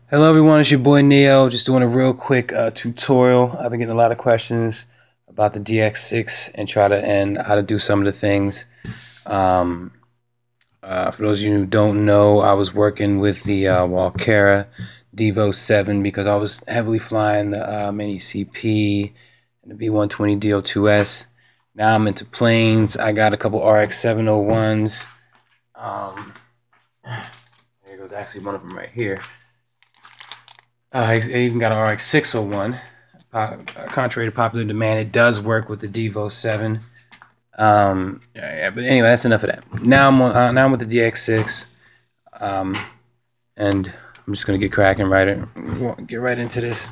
Hello everyone, it's your boy Neo. Just doing a real quick tutorial. I've been getting a lot of questions about the DX6 and how to do some of the things. For those of you who don't know, I was working with the Walkera Devo 7 because I was heavily flying the Mini CP and the V120 DO2S. Now I'm into planes. I got a couple RX 701s. There goes actually one of them right here. I even got an RX 601. Contrary to popular demand, it does work with the Devo 7. Yeah, but anyway, that's enough of that. Now I'm with the DX6, and I'm just gonna get cracking get right into this.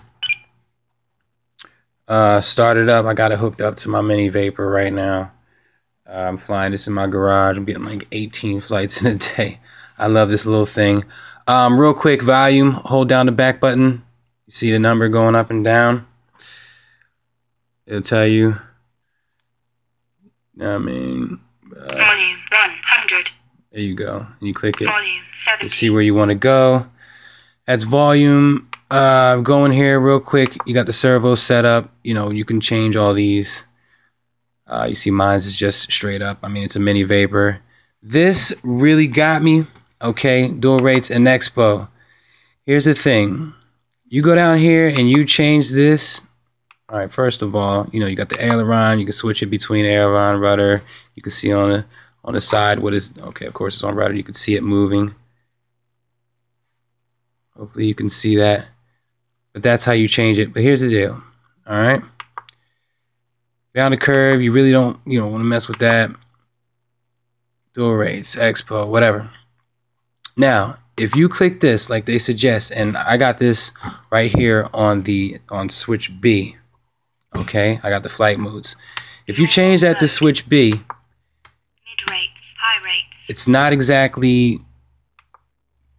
Start it up. I got it hooked up to my Mini Vapor right now. I'm flying this in my garage. I'm getting like 18 flights in a day. I love this little thing. Real quick, volume, hold down the back button. You see the number going up and down. It'll tell you. Volume 100. There you go. And you click it. Volume 70. You see where you want to go. That's volume. Going here real quick. You got the servo set up. You know, you can change all these. You see mine's is just straight up. I mean, it's a Mini Vapor. This really got me. Okay, dual rates and Expo. Here's the thing. You go down here and you change this. All right, first of all, you know, you got the aileron. You can switch it between aileron, rudder. You can see on the side what is, okay, of course it's on rudder. You can see it moving. Hopefully you can see that. But that's how you change it. But here's the deal. All right. Down the curve, you really don't want to mess with that. Dual rates, Expo, whatever. Now, if you click this like they suggest, and I got this right here on switch B, okay? I got the flight modes. If you change that to switch B, mid rates, high rates, it's not exactly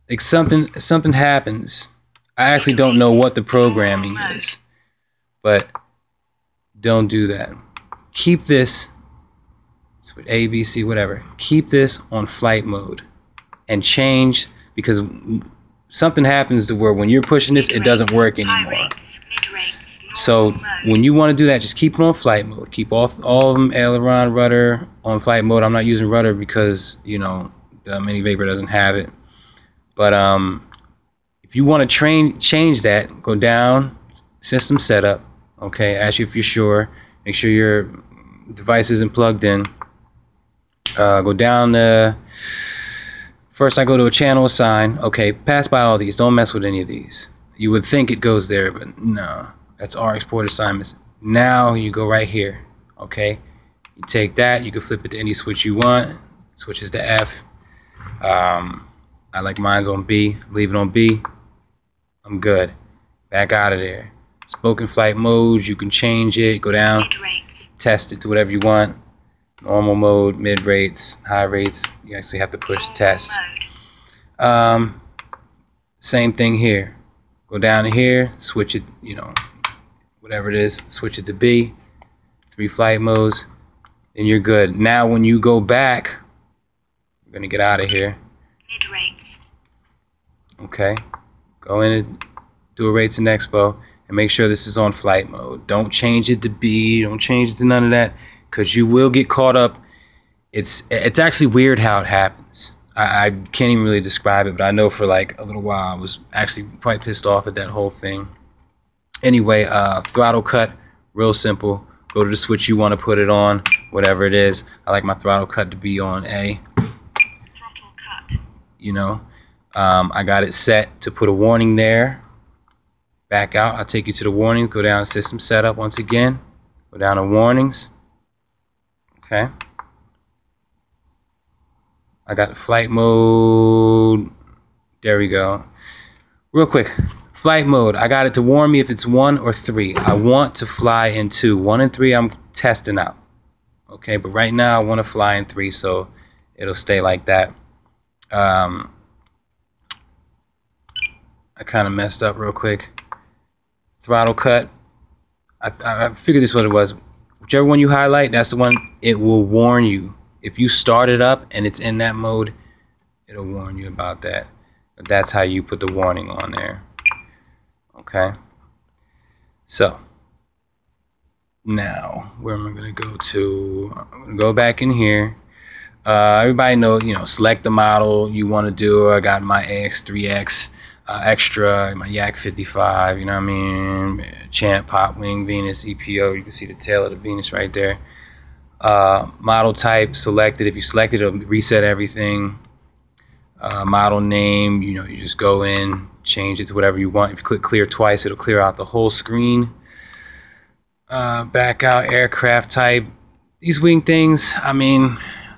like something happens. I actually don't know what the programming is, but don't do that. Keep this switch A, B, C, whatever. Keep this on flight mode. And change, because something happens to where when you're pushing this, it doesn't work anymore. So when you want to do that, just keep it on flight mode. Keep all of them, aileron, rudder, on flight mode. I'm not using rudder because, you know, the Mini Vapor doesn't have it. But if you want to change that, go down, system setup. Okay, ask you if you're sure. Make sure your device isn't plugged in. Go down the... First, I go to a channel assign. Okay, pass by all these. Don't mess with any of these. You would think it goes there, but no. That's RX port assignments. Now you go right here. Okay, you take that. You can flip it to any switch you want. Switches to F. I like mine's on B. Leave it on B. I'm good. Back out of there. Spoken flight modes. You can change it. Go down. Test it to whatever you want. Normal mode, mid rates, high rates. You actually have to push test. Same thing here. Go down to here, switch it, you know, whatever it is, switch it to B. 3 flight modes, and you're good. Now when you go back, we're gonna get out of here. Mid rates. Okay. Go in and do a rates and Expo and make sure this is on flight mode. Don't change it to B, don't change it to none of that. Because you will get caught up. It's actually weird how it happens. I can't even really describe it, but I know for like a little while I was actually quite pissed off at that whole thing. Anyway, throttle cut, real simple. Go to the switch you want to put it on, whatever it is. I like my throttle cut to be on A. Throttle cut. You know, I got it set to put a warning there. Back out. I'll take you to the warning. Go down to system setup once again. Go down to warnings. Okay. I got flight mode. There we go. Real quick. Flight mode. I got it to warn me if it's 1 or 3. I want to fly in 2. 1 and 3 I'm testing out. Okay, but right now I want to fly in 3, so it'll stay like that. I kind of messed up real quick. Throttle cut. I figured this is what it was. Whichever one you highlight, that's the one it will warn you. If you start it up and it's in that mode, it'll warn you about that. But that's how you put the warning on there. Okay. So now where am I going to go to? I'm going to go back in here. Everybody know, select the model you want to do. I got my AX3X extra, my Yak 55, you know what I mean? Champ, Pop, Wing, Venus, EPO. You can see the tail of the Venus right there. Model type selected. If you select it, it'll reset everything. Model name, you just go in, change it to whatever you want. If you click clear twice, it'll clear out the whole screen. Back out aircraft type. These wing things, I mean,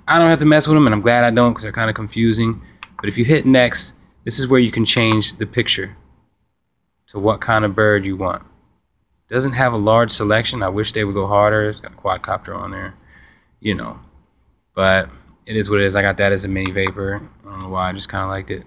I don't have to mess with them, and I'm glad I don't because they're kind of confusing. But if you hit next, this is where you can change the picture to what kind of bird you want. Doesn't have a large selection. I wish they would go harder. It's got a quadcopter on there, but it is what it is. I got that as a mini vapor. I don't know why. I just kind of liked it.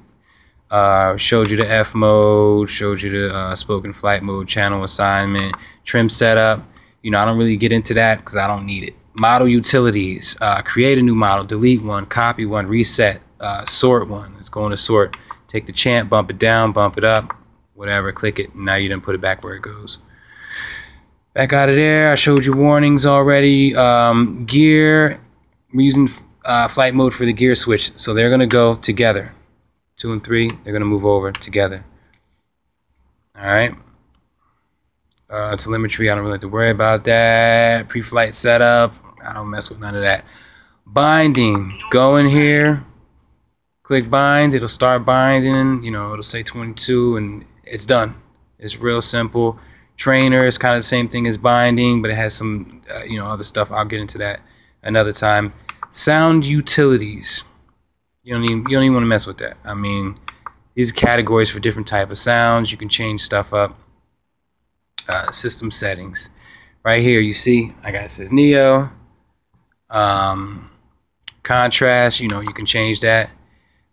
Showed you the F mode. Showed you the spoken flight mode, channel assignment, trim setup. I don't really get into that because I don't need it. Model utilities. Create a new model. Delete one. Copy one. Reset. Sort one. It's going to sort. Take the champ. Bump it down. Bump it up. Whatever. Click it. Now you done put it back where it goes. Back out of there. I showed you warnings already. Gear. We're using flight mode for the gear switch, so they're going to go together. 2 and 3, they're going to move over together. All right. Telemetry, I don't really have to worry about that. Pre-flight setup, I don't mess with none of that. Binding, go in here, click bind, it'll start binding, it'll say 22 and it's done. It's real simple. Trainer is kind of the same thing as binding, but it has some, other stuff. I'll get into that another time. Sound utilities. You don't even want to mess with that. I mean, these are categories for different type of sounds. You can change stuff up. System settings. Right here, you see, it says Neo. Contrast, you can change that.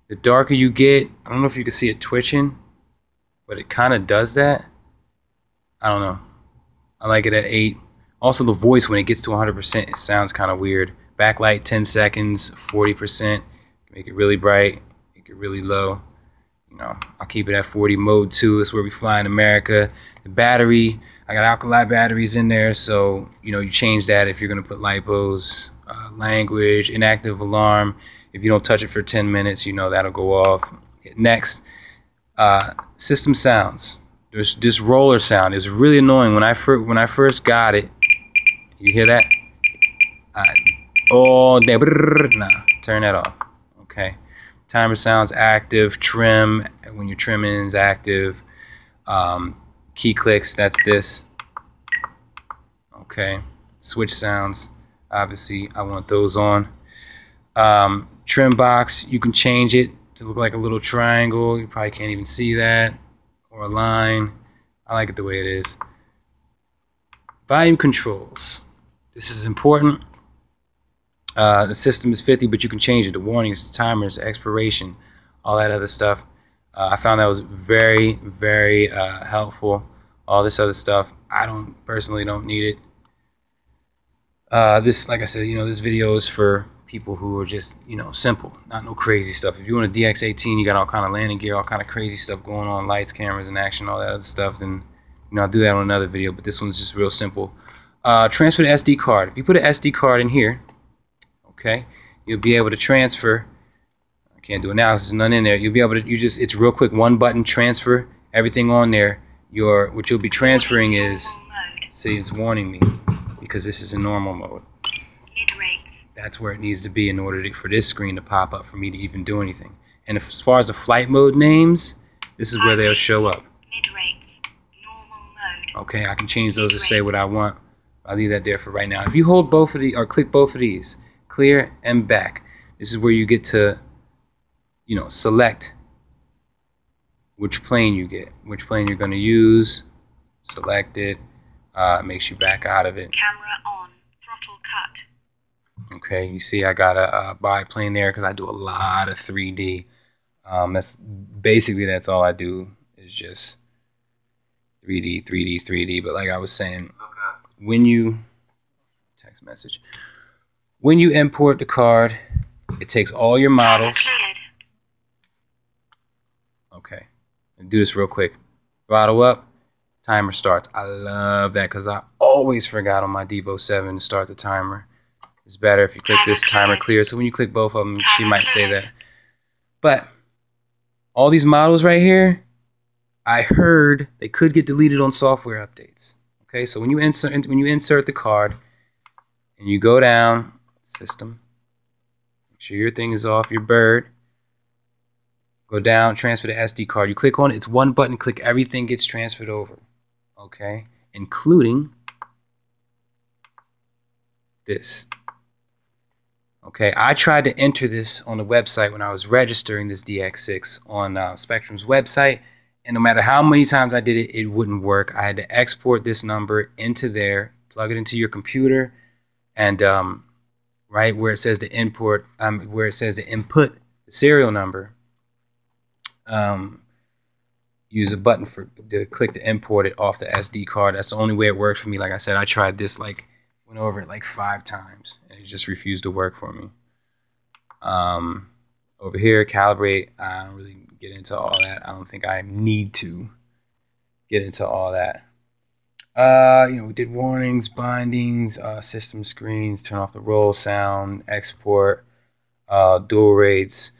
The darker you get, I don't know if you can see it twitching, but it kind of does that. I don't know. I like it at 8. Also, the voice, when it gets to 100%, it sounds kind of weird. Backlight, 10 seconds, 40%. Make it really bright, make it really low. I'll keep it at 40. Mode 2, that's where we fly in America. The battery, I got alkali batteries in there, so you change that if you're gonna put lipos. Language, inactive alarm. If you don't touch it for 10 minutes, that'll go off. Hit next. System sounds. There's this roller sound. It's really annoying when I first got it. You hear that? All day. Nah, turn that off. Okay. Timer sounds active. Trim, when you're trimming, is active. Key clicks, that's this. Okay. Switch sounds, obviously I want those on. Trim box, you can change it to look like a little triangle. You probably can't even see that. Or a line. I like it the way it is. Volume controls. This is important. The system is 50, but you can change it. The warnings, the timers, the expiration, all that other stuff. I found that was very, very helpful. All this other stuff, I personally don't need it. This, like I said, this video is for people who are just, simple, not no crazy stuff. If you want a DX18, you got all kind of landing gear, all kind of crazy stuff going on, lights, cameras, and action, all that other stuff, then, I'll do that on another video, but this one's just real simple. Transfer the SD card. If you put an SD card in here, okay, you'll be able to transfer. I can't do it now, there's none in there. You'll be able to, it's real quick, one button, transfer everything on there. What you'll be transferring is, see, it's warning me because this is in normal mode. That's where it needs to be in order for this screen to pop up for me to even do anything. And as far as the flight mode names, this is where they'll show up. Okay, I can change those to say what I want. I'll leave that there for right now. If you hold both of these, or click both of these, clear and back, this is where you get to, select which plane you get, which plane you're going to use. Select it. Makes you back out of it. Camera on. Throttle cut. Okay, you see I got a biplane there because I do a lot of 3D. That's all I do is just 3D, 3D, 3D. But like I was saying, when you text message, when you import the card, it takes all your models. Okay, do this real quick. Throttle up, timer starts. I love that because I always forgot on my Devo 7 to start the timer. It's better if you click this timer clear. So when you click both of them, she might say that. But all these models right here, I heard they could get deleted on software updates. Okay, so when you insert the card and you go down, system, make sure your thing is off, your bird. Go down, transfer the SD card. You click on it, it's one button, click, everything gets transferred over. Okay, including this. Okay, I tried to enter this on the website when I was registering this DX6 on Spectrum's website, and no matter how many times I did it, it wouldn't work. I had to export this number into there, plug it into your computer, and right where it says the input, the serial number, use a button to click to import it off the SD card. That's the only way it worked for me. Like I said, I tried this, went over it 5 times, and it just refused to work for me. Over here, calibrate. I don't really get into all that. I don't think I need to get into all that. We did warnings, bindings, system screens, turn off the roll sound, export, dual rates,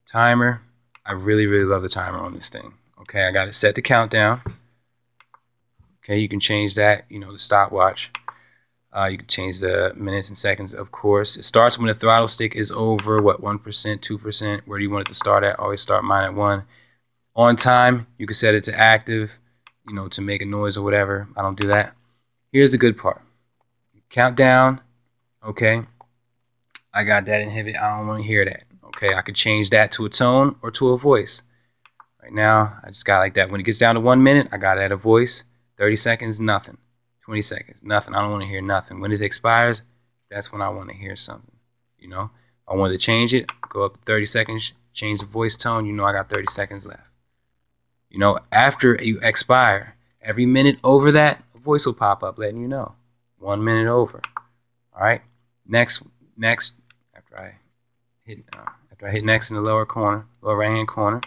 timer. I really, really love the timer on this thing. Okay, I got it set to countdown. Okay, you can change that, the stopwatch. You can change the minutes and seconds, of course. It starts when the throttle stick is over, 1%, 2%. Where do you want it to start at? Always start mine at 1. On time, you can set it to active, to make a noise or whatever. I don't do that. Here's the good part. Count down. Okay. I got that inhibit. I don't want to hear that. Okay, I could change that to a tone or to a voice. Right now, I just got like that. When it gets down to 1 minute, I got it at a voice. 30 seconds, nothing. 20 seconds, nothing. I don't want to hear nothing. When it expires, that's when I want to hear something. I want to change it, go up to 30 seconds, change the voice tone. I got 30 seconds left. After you expire, every minute over that, a voice will pop up letting you know. 1 minute over. All right. Next. After I hit next in the lower right hand corner.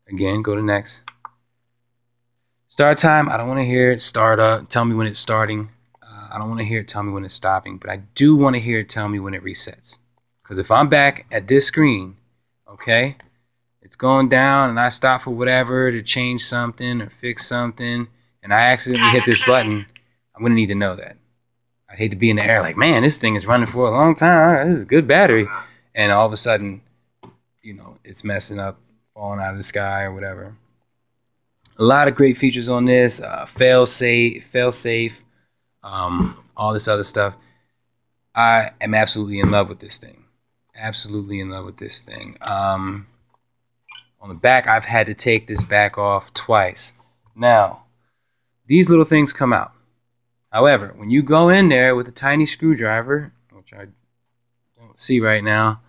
Again, go to next. Start time, I don't want to hear it start up, tell me when it's starting. I don't want to hear it tell me when it's stopping, but I do want to hear it tell me when it resets. Because if I'm back at this screen, okay, it's going down and I stop for whatever to change something or fix something, and I accidentally hit this button, I'm going to need to know that. I'd hate to be in the air like, man, this thing is running for a long time. This is a good battery. And all of a sudden, it's messing up, falling out of the sky or whatever. A lot of great features on this, fail safe, all this other stuff. I am absolutely in love with this thing. Absolutely in love with this thing. On the back, I've had to take this back off twice. Now, these little things come out. However, when you go in there with a tiny screwdriver, which I don't see right now,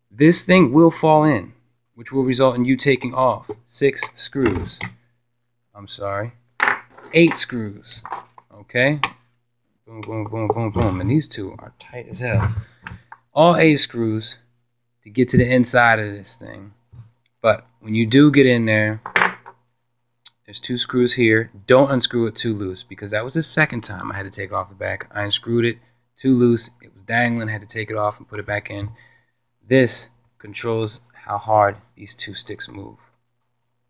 this thing will fall in, which will result in you taking off 6 screws. I'm sorry, 8 screws. Okay, boom, boom, boom, boom, boom, and these two are tight as hell. All 8 screws to get to the inside of this thing. But when you do get in there, there's 2 screws here. Don't unscrew it too loose, because that was the second time I had to take off the back. I unscrewed it too loose. It was dangling. I had to take it off and put it back in. This controls how hard these 2 sticks move.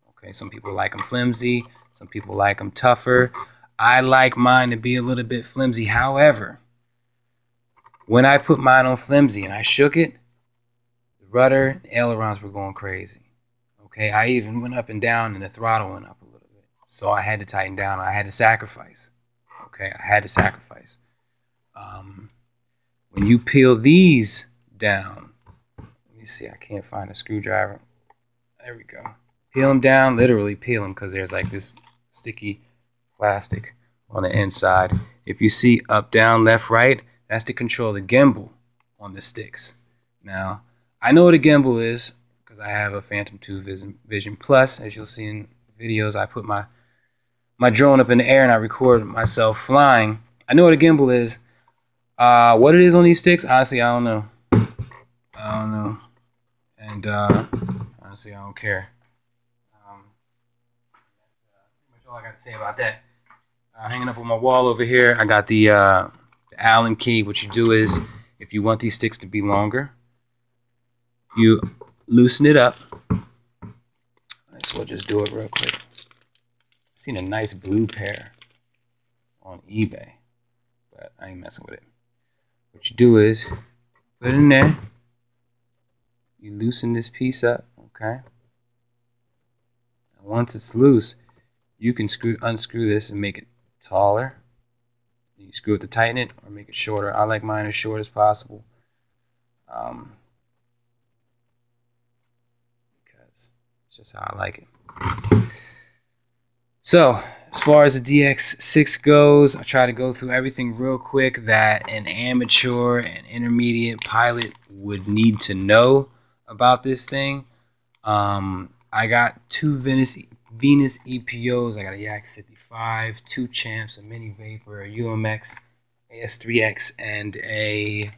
Okay, some people like them flimsy. Some people like them tougher. I like mine to be a little bit flimsy. However, when I put mine on flimsy and I shook it, the rudder, the ailerons were going crazy. Okay, I even went up and down and the throttle went up a little bit. So I had to tighten down. I had to sacrifice. Okay, I had to sacrifice. When you peel these down, let me see, I can't find a screwdriver. There we go. Peel them down, literally peel them, because there's like this sticky plastic on the inside. If you see up, down, left, right, that's to control the gimbal on the sticks. Now, I know what a gimbal is because I have a Phantom 2 Vision Plus. As you'll see in videos, I put my drone up in the air and I record myself flying. I know what a gimbal is. What it is on these sticks, honestly, I don't know. I don't know. And honestly, I don't care. all I got to say about that. Hanging up on my wall over here, I got the Allen key. What you do is, if you want these sticks to be longer, you loosen it up. So we'll just do it real quick. I've seen a nice blue pair on eBay, but I ain't messing with it. What you do is put it in there. You loosen this piece up, okay? And once it's loose, you can unscrew this and make it taller. You screw it to tighten it or make it shorter. I like mine as short as possible. Because it's just how I like it. So, as far as the DX6 goes, I try to go through everything real quick that an amateur and intermediate pilot would need to know about this thing. I got two Venus EPOs. I got a Yak 55, two Champs, a Mini Vapor, a UMX, AS3X, and a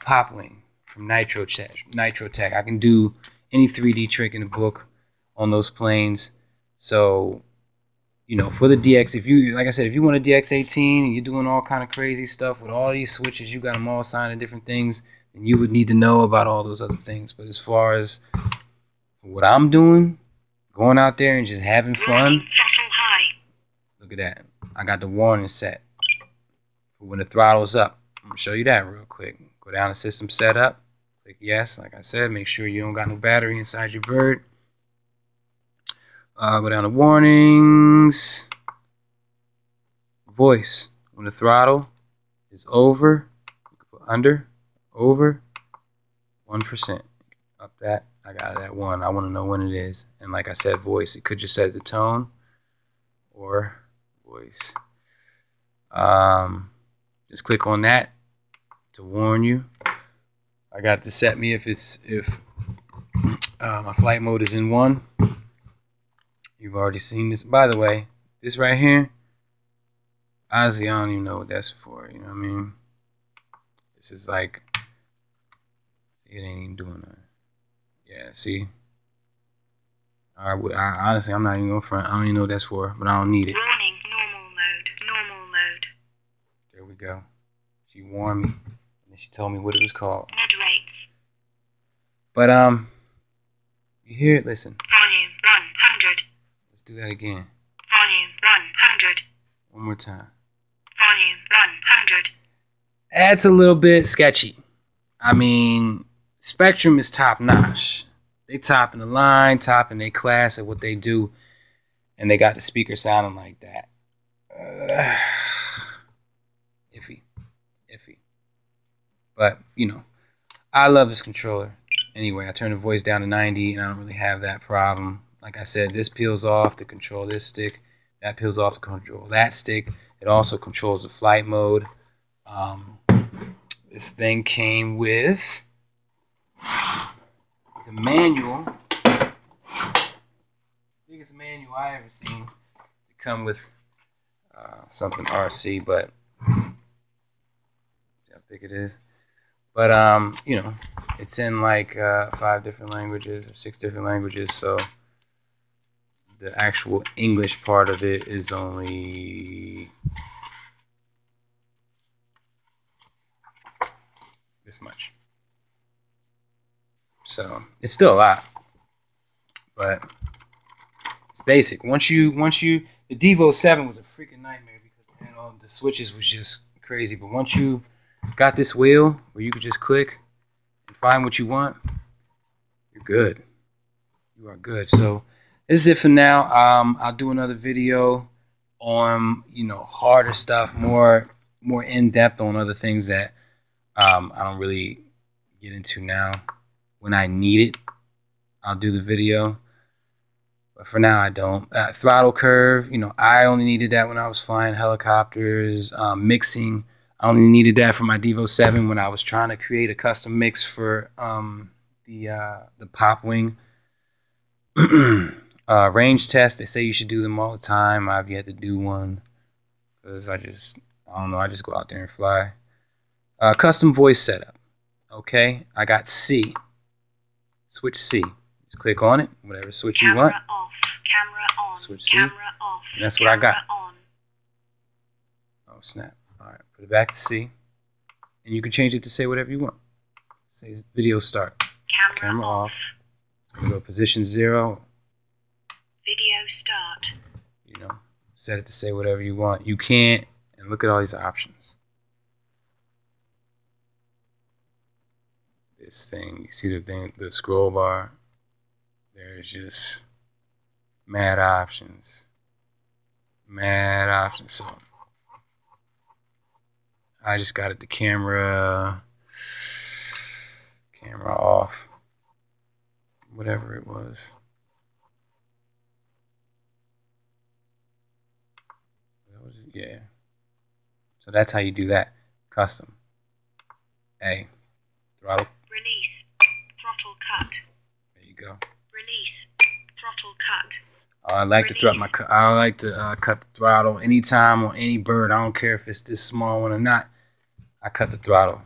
Pop Wing from Nitro Tech. I can do any 3D trick in the book on those planes. So, you know, for the DX, if you, like I said, if you want a DX18 and you're doing all kind of crazy stuff with all these switches, you got them all assigned to different things, then you would need to know about all those other things. But as far as what I'm doing, going out there and just having fun, Throttle high. look at that. I got the warning set for when the throttle's up. I'm going to show you that real quick. Go down to System Setup. Click Yes. Like I said, make sure you don't got no battery inside your bird. Go down to Warnings. Voice. When the throttle is over, under, over, 1%. Up that. I got it at 1. I want to know when it is. And like I said, voice. It could just set the tone or voice. Just click on that to warn you. I got it to set me if my flight mode is in 1. You've already seen this. By the way, this right here, honestly, I don't even know what that's for. You know what I mean? This is like, it ain't even doing that. Yeah, see? Honestly, I'm not even going to front. I don't even know what that's for, but I don't need it. Warning, normal mode, normal mode. There we go. She warned me, and she told me what it was called. Mid rates. But, you hear it? Listen. Volume 100. Let's do that again. Volume 100. One more time. Volume 100. That's a little bit sketchy. I mean, Spectrum is top notch. They top in the line, top in their class at what they do, and they got the speaker sounding like that. Iffy. But, you know, I love this controller. Anyway, I turn the voice down to 90, and I don't really have that problem. Like I said, this peels off to control this stick. That peels off to control that stick. It also controls the flight mode. This thing came with the manual. Biggest manual I ever seen to come with something RC, but how big it is. But you know, it's in like 5 different languages or 6 different languages, so the actual English part of it is only this much. So it's still a lot, but it's basic. Once you the Devo 7 was a freaking nightmare because, you know, the switches was just crazy. But once you got this wheel where you could just click and find what you want, you're good. You are good. So this is it for now. I'll do another video on, you know, harder stuff, more in depth on other things that I don't really get into now. When I need it, I'll do the video. But for now, I don't. Throttle curve, you know, I only needed that when I was flying helicopters. Mixing, I only needed that for my Devo 7 when I was trying to create a custom mix for the Pop Wing. Range tests, they say you should do them all the time. I've yet to do one because I don't know, I just go out there and fly. Custom voice setup. Okay, I got C. Switch C. Just click on it, whatever switch you want. Camera off. Camera on. Switch C. Camera off. And that's what I got. On. Oh, snap. All right, put it back to C. And you can change it to say whatever you want. Say video start. Camera off. It's going to go position 0. Video start. You know, set it to say whatever you want. You can't. And look at all these options. This thing, you see the thing, the scroll bar? There's just mad options. Mad options. So I just got it the camera off. Whatever it was. Yeah. So that's how you do that. Custom. A. Throttle. Release. Throttle cut. There you go. Release. Throttle cut. I like to cut the throttle anytime on any bird. I don't care if it's this small one or not. I cut the throttle.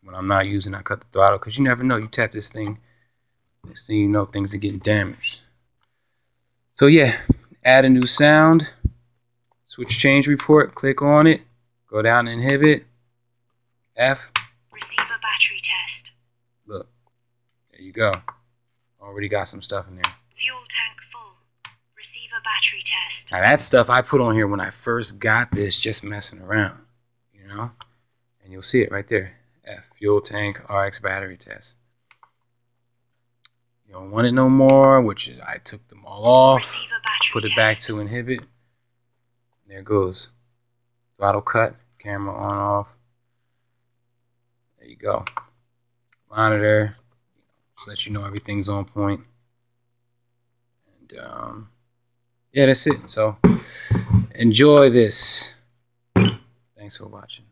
When I'm not using, I cut the throttle because you never know. You tap this thing, next thing you know, things are getting damaged. So yeah, add a new sound. Switch change report. Click on it. Go down to inhibit. F. Receiver battery test. Look, there you go. Already got some stuff in there. Fuel tank full. Receiver battery test. Now that stuff I put on here when I first got this, just messing around, you know? And you'll see it right there. F, fuel tank, RX battery test. You don't want it no more, which is I took them all off, put it back to inhibit. There it goes. Throttle cut, camera on, off. There you go. Monitor, just let you know everything's on point. And yeah, that's it. So enjoy this. Thanks for watching.